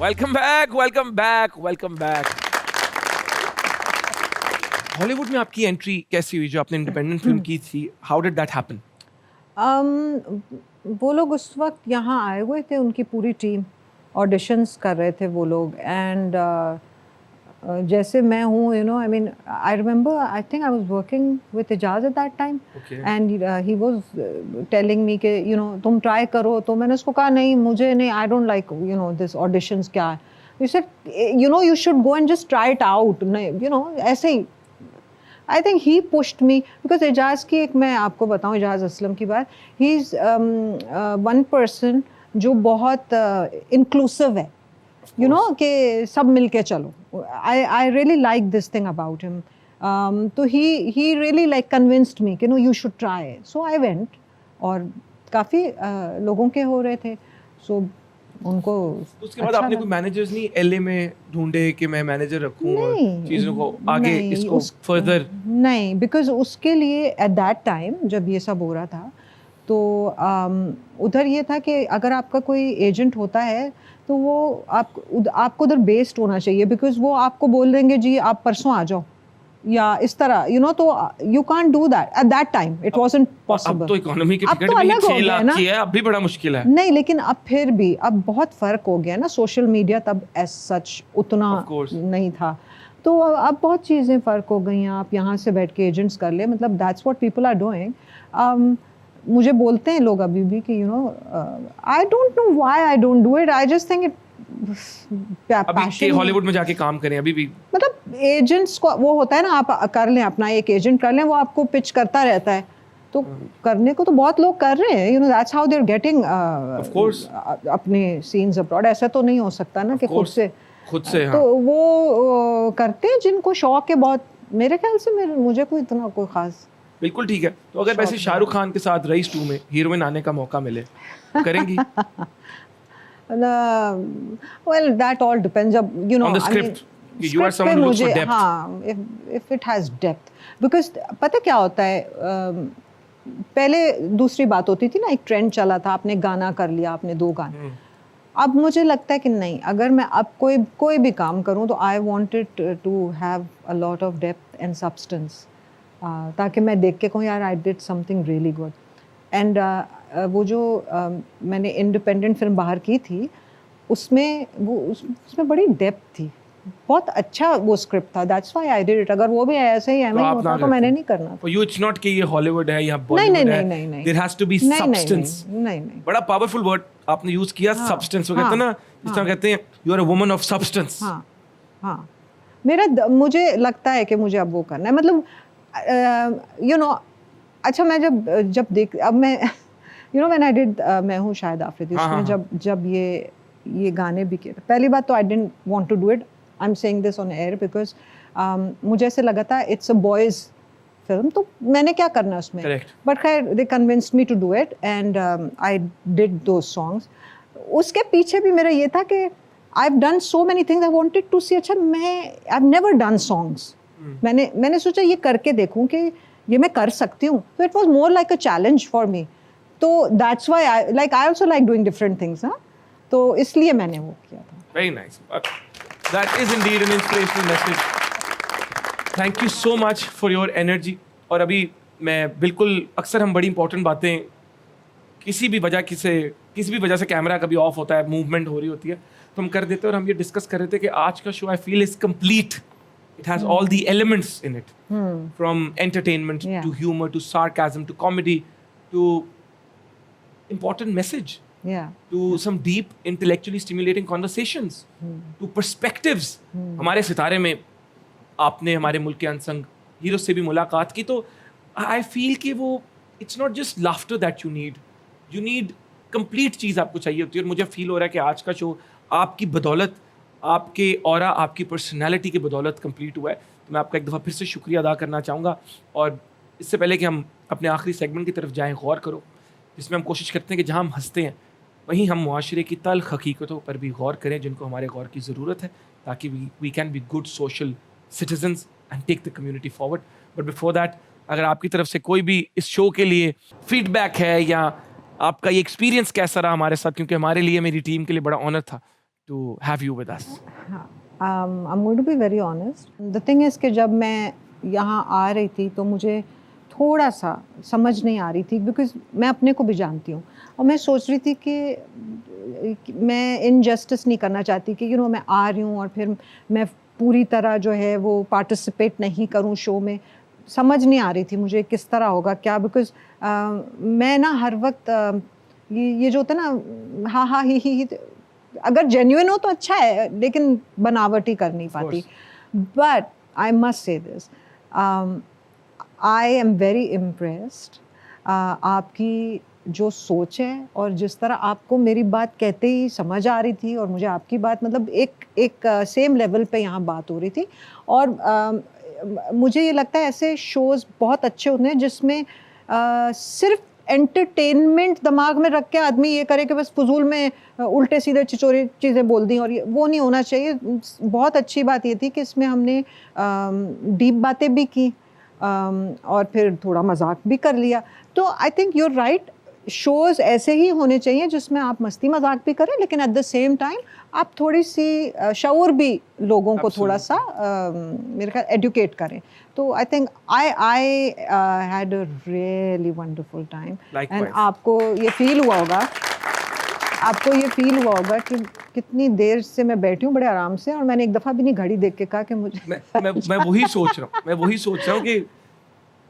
Welcome back, welcome back, welcome back. Hollywood में आपकी entry कैसी हुई? जो आपने इंडिपेंडेंट फिल्म की थी, हाउ डिड दैट हैपन? वो लोग उस वक्त यहाँ आए हुए थे, उनकी पूरी टीम ऑडिशंस कर रहे थे वो लोग। एंड जैसे मैं हूँ, you know, I mean, I remember, I think I was working with Ejaz at that time, and he was telling me कि यू नो तुम ट्राई करो। तो मैंने उसको कहा नहीं, मुझे नहीं, I don't like you know this auditions क्या है। He said you know you should go and just try it out, you know ऐसे ही। I think he pushed me because Ejaz की एक मैं आपको बताऊं, एजाज असलम की बात, ही इज़ वन पर्सन जो बहुत इंक्लूसिव है, यू नो, कि सब मिल के चलो। I really like this thing about him. तो he really like convinced me कि no you should try. So I went, और काफ़ी लोगों के हो रहे थे, सो उनको उसके बाद आपने कोई मैनेजर्स नहीं एलए में ढूंढे कि मैं मैनेजर रखूं और चीज़ों को आगे इसको फर्दर? नहीं, बिकॉज उसके लिए एट दैट टाइम जब ये सब हो रहा था, तो उधर ये था कि अगर आपका कोई एजेंट होता है तो वो आपको उधर बेस्ड होना चाहिए, बिकॉज वो आपको बोल देंगे जी आप परसों आ जाओ या इस तरह, यू नो। तो you can't do that at that time, it wasn't possible. अब तो इकोनॉमी की अब टिकट तो भी अलग हो 6 गया लाख ना। की है, अब भी बड़ा मुश्किल है। नहीं, लेकिन अब फिर भी अब बहुत फ़र्क हो गया ना, सोशल मीडिया तब एज सच उतना Of course. नहीं था, तो अब बहुत चीज़ें फ़र्क हो गई हैं। आप यहाँ से बैठ के एजेंट्स कर ले, मतलब that's what people are doing. मुझे बोलते हैं लोग अभी भी कि you know I don't know why I don't do it, I just think it अभी के हॉलीवुड में जाके काम करें अभी भी? मतलब एजेंट्स को वो होता है ना, आप कर लें, अपना एक एजेंट कर लें, वो आपको पिच करता रहता है, तो करने को तो बहुत लोग कर रहे हैं, you know, that's how they are getting अपने सीन्स अब्रॉड। ऐसा तो नहीं हो सकता ना कि खुद से हाँ। तो वो करते हैं जिनको शौक है बहुत। मेरे ख्याल से मुझे कोई इतना कोई खास। बिल्कुल ठीक है। तो अगर वैसे शाहरुख खान के साथ रईस 2 में हीरोइन आने का मौका मिले तो करेंगी? Well, that all depends. You know, On the script. You are someone who looks for depth. हाँ, if it has depth, because पता क्या होता है, पहले दूसरी बात होती थी ना, एक ट्रेंड चला था, आपने गाना कर लिया, आपने 2 गाने। अब मुझे लगता है कि नहीं, अगर मैं अब कोई भी काम करूं तो I wanted to have a lot of depth and substance, ताकि मैं देख के कहूँ यार I did something really good. And वो जो मैंने इंडिपेंडेंट फिल्म बाहर की थी, उसमें बड़ी डेप्थ थी, बहुत अच्छा वो स्क्रिप्ट था, that's why I did it. अगर वो भी ऐसे ही एमए होता तो मैंने नहीं करना। For you it's not कि ये हॉलीवुड है या बॉलीवुड है। नहीं, There has to be substance. नहीं। बड़ा पावरफुल वर्ड आपने यूज किया, substance। वो कहते हैं ना, जिस तरह कहते हैं you are a woman of substance. हाँ, मुझे लगता है कि मुझे अब वो करना है, मतलब यू नो। अच्छा, मैं जब देख, अब मैं you know when I did मैं हूँ शायद आफरीदी, उसमें जब ये गाने भी किए, पहली बात तो I didn't want to do it, I am saying this on air, because मुझे ऐसे लगा था इट्स अ बॉयज़ फिल्म, तो मैंने क्या करना उसमें। बट खैर they convinced me to do it and I did those songs. उसके पीछे भी मेरा ये था कि I have done so many things, I wanted to see. अच्छा, I have never done songs, मैंने सोचा ये करके देखूं कि ये मैं कर सकती हूँ, तो it was more like a challenge for me. तो that's why I also like doing different things ना, तो इसलिए मैंने वो किया था। Very nice, that is indeed an inspirational message. Thank you so much for your energy. और अभी मैं बिल्कुल, अक्सर हम बड़ी इंपॉर्टेंट बातें किसी भी वजह से कैमरा कभी ऑफ होता है, मूवमेंट हो रही होती है, तो हम कर देते हैं। और हम ये डिस्कस कर रहे थे कि आज का show I feel is complete. It has all the elements in it, from entertainment to humor to sarcasm to comedy to important message, to some deep intellectually stimulating conversations, to perspectives. हमारे सितारे में आपने हमारे मुल्क के unsung hero से भी मुलाकात की, तो I feel कि वो it's not just laughter that you need complete चीज़ आपको चाहिए होती है। और मुझे फील हो रहा है कि आज का शो आपकी बदौलत, आपके ऑरा, आपकी पर्सनालिटी की बदौलत कंप्लीट हुआ है। तो मैं आपका एक दफ़ा फिर से शुक्रिया अदा करना चाहूँगा। और इससे पहले कि हम अपने आखिरी सेगमेंट की तरफ जाएं, गौर करो, जिसमें हम कोशिश करते हैं कि जहाँ हम हंसते हैं वहीं हम मुआशरे की तल्ख हकीकतों पर भी गौर करें, जिनको हमारे गौर की ज़रूरत है, ताकि we can be good social citizens and take the community forward. But before that, अगर आपकी तरफ से कोई भी इस शो के लिए फीडबैक है या आपका ये एक्सपीरियंस कैसा रहा हमारे साथ, क्योंकि हमारे लिए, मेरी टीम के लिए बड़ा ऑनर था to have you with us. I'm going to be very honest. The thing is कि जब मैं यहाँ आ रही थी तो मुझे थोड़ा सा समझ नहीं आ रही थी, बिकॉज मैं अपने को भी जानती हूँ और मैं सोच रही थी कि मैं इनजस्टिस नहीं करना चाहती कि मैं आ रही हूँ और फिर मैं पूरी तरह जो है वो पार्टिसिपेट नहीं करूँ शो में. समझ नहीं आ रही थी मुझे किस तरह होगा क्या, बिकॉज मैं ना हर वक्त ये जो होता है ना हाँ हाँ ही अगर जेन्युइन हो तो अच्छा है, लेकिन बनावटी कर नहीं पाती. But I must say this, I am very impressed. आपकी जो सोच है और जिस तरह आपको मेरी बात कहते ही समझ आ रही थी और मुझे आपकी बात मतलब एक सेम लेवल पे यहाँ बात हो रही थी. और मुझे ये लगता है ऐसे शोज़ बहुत अच्छे होते हैं जिसमें सिर्फ एंटरटेनमेंट दिमाग में रख के आदमी ये करे कि बस फजूल में उल्टे सीधे चिचोरी चीज़ें बोल दी, और वो नहीं होना चाहिए. बहुत अच्छी बात ये थी कि इसमें हमने डीप बातें भी की और फिर थोड़ा मजाक भी कर लिया. तो I think you are right, shows ऐसे ही होने चाहिए जिसमें आप मस्ती मजाक भी करें, लेकिन एट द सेम टाइम आप थोड़ी सी शऊर भी लोगों को थोड़ा सा मेरे ख्याल एडुकेट करें. तो I think I had a really wonderful time. And आपको ये फील हुआ होगा कि कितनी देर से मैं बैठी हूँ बड़े आराम से, और मैंने एक दफ़ा भी नहीं घड़ी देख के कहा कि मुझे मैं वही सोच रहा हूँ कि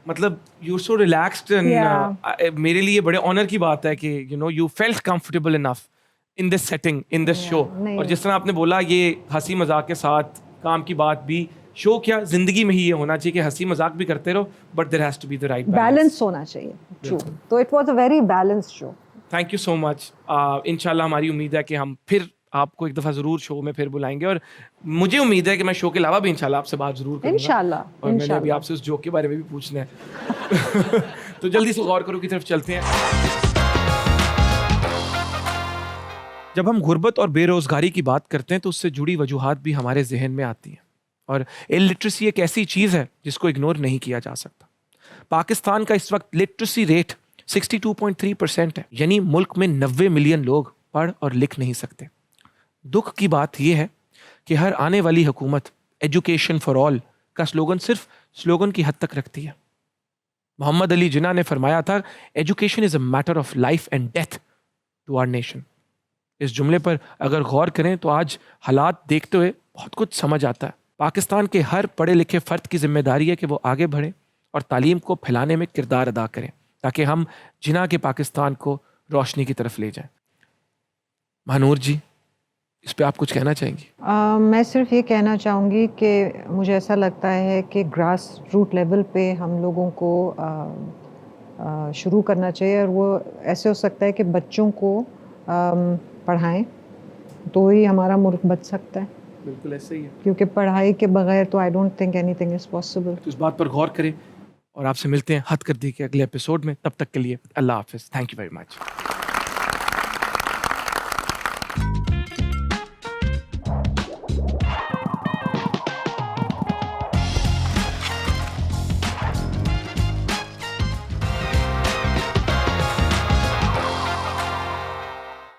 मतलब यू सो रिलैक्स्ड एंड मेरे लिए बड़े ऑनर की बात है कि you felt comfortable enough in this setting in this show. और जिस तरह आपने बोला ये हंसी मजाक के साथ काम की बात भी, शो क्या जिंदगी में ही ये होना चाहिए कि हंसी मजाक भी करते रहो, but there has to be the right balance होना चाहिए. ट्रू. तो it was a very balanced show. Thank you so much. इंशाल्लाह हमारी उम्मीद है कि हम फिर आपको एक दफ़ा ज़रूर शो में फिर बुलाएंगे, और मुझे उम्मीद है कि मैं शो के अलावा भी इंशाल्लाह आपसे बात ज़रूर करूंगा. इंशाल्लाह. और मैंने अभी आपसे उस जोक के बारे में भी पूछना है. तो जल्दी से गौर करो की तरफ चलते हैं. जब हम गुर्बत और बेरोज़गारी की बात करते हैं तो उससे जुड़ी वजूहात भी हमारे जहन में आती हैं, और इलिटरेसी एक ऐसी चीज़ है जिसको इग्नोर नहीं किया जा सकता. पाकिस्तान का इस वक्त लिटरेसी रेट 62.3% है, यानी मुल्क में 90 मिलियन लोग पढ़ और लिख नहीं सकते. दुख की बात यह है कि हर आने वाली हुकूमत एजुकेशन फॉर ऑल का स्लोगन सिर्फ स्लोगन की हद तक रखती है. मोहम्मद अली जिन्ना ने फरमाया था, education is a matter of life and death to our nation. इस जुमले पर अगर गौर करें तो आज हालात देखते हुए बहुत कुछ समझ आता है. पाकिस्तान के हर पढ़े लिखे फ़र्द की जिम्मेदारी है कि वो आगे बढ़े और तालीम को फैलाने में किरदार अदा करें, ताकि हम जिना के पाकिस्तान को रोशनी की तरफ ले जाएं. महानूर जी, इस पे आप कुछ कहना चाहेंगी? मैं सिर्फ ये कहना चाहूँगी कि मुझे ऐसा लगता है कि ग्रास रूट लेवल पे हम लोगों को शुरू करना चाहिए, और वो ऐसे हो सकता है कि बच्चों को पढ़ाएं तो ही हमारा मुल्क बच सकता है. बिल्कुल ऐसे ही है, क्योंकि पढ़ाई के बगैर तो I don't think anything is possible. तो इस बात पर गौर करें, और आपसे मिलते हैं हद कर दी के अगले एपिसोड में. तब तक के लिए अल्लाह हाफिज़. Thank you very much.